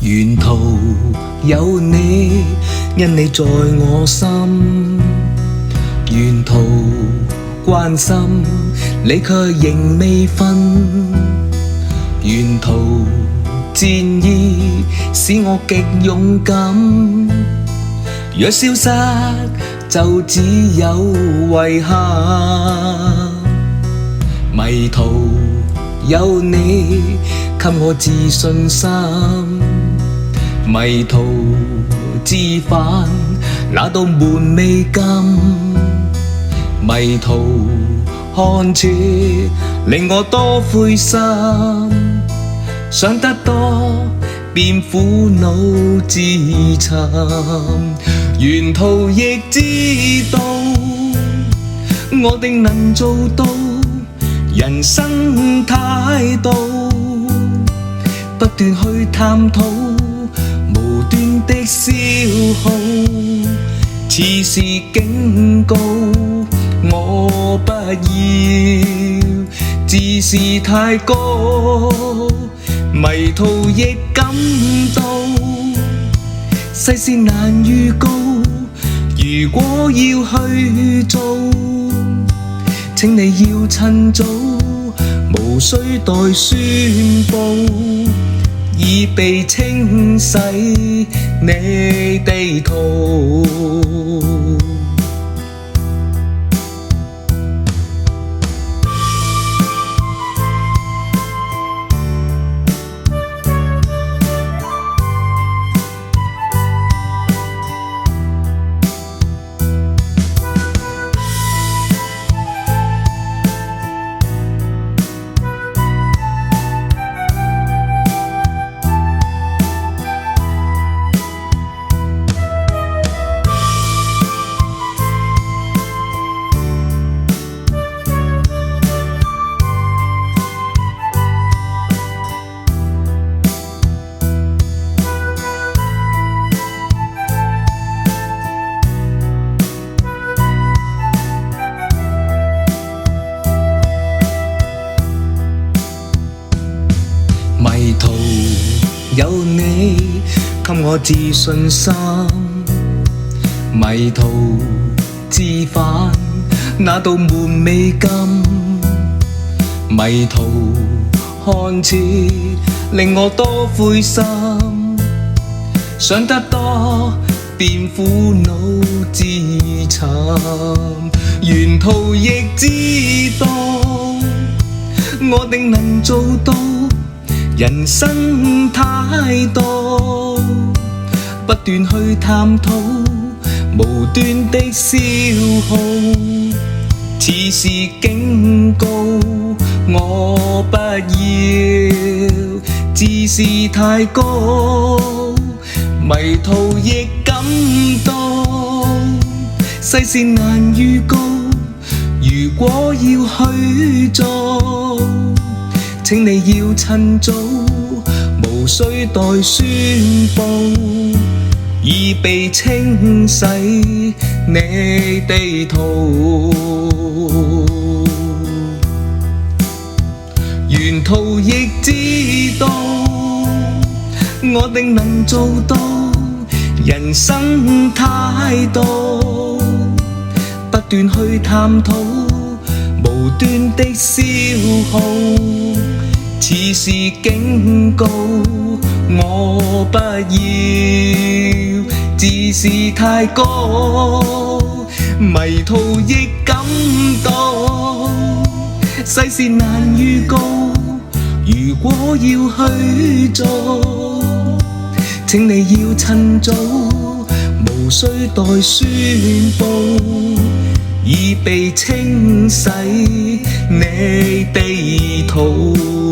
沿途有你，因你在我心，沿途關心你卻仍未瞓，沿途戰意使我極勇敢，若消失就只有遺憾，迷途有你給我自信心，迷途知返那道門未禁，迷途看似令我多灰心，想得多便苦惱自尋，沿途亦知道我定能做到，人生太多不斷去探討，無端的消耗，似是警告我不要自視太高，迷途亦感到世事難預告，如果要去做，請你要趁早，無需待宣佈，已被清洗你地圖。迷途有你給我自信心，迷途知返那道門未禁，迷途看似令我多灰心，想得多便苦惱自尋，沿途亦知道我定能做到，人生太多不斷去探討，無端的消耗，似是警告我不要自視太高，迷途亦感到世事難預告，如果要去做，請你要趁早，無需待宣佈，已被清洗你地圖。沿途亦知道我定能做到，人生太多不斷去探討，無端的消耗，似是警告我不要自視太高，迷途亦感到世事難預告，如果要去做，請你要趁早，無需待宣佈，已被清洗你地圖。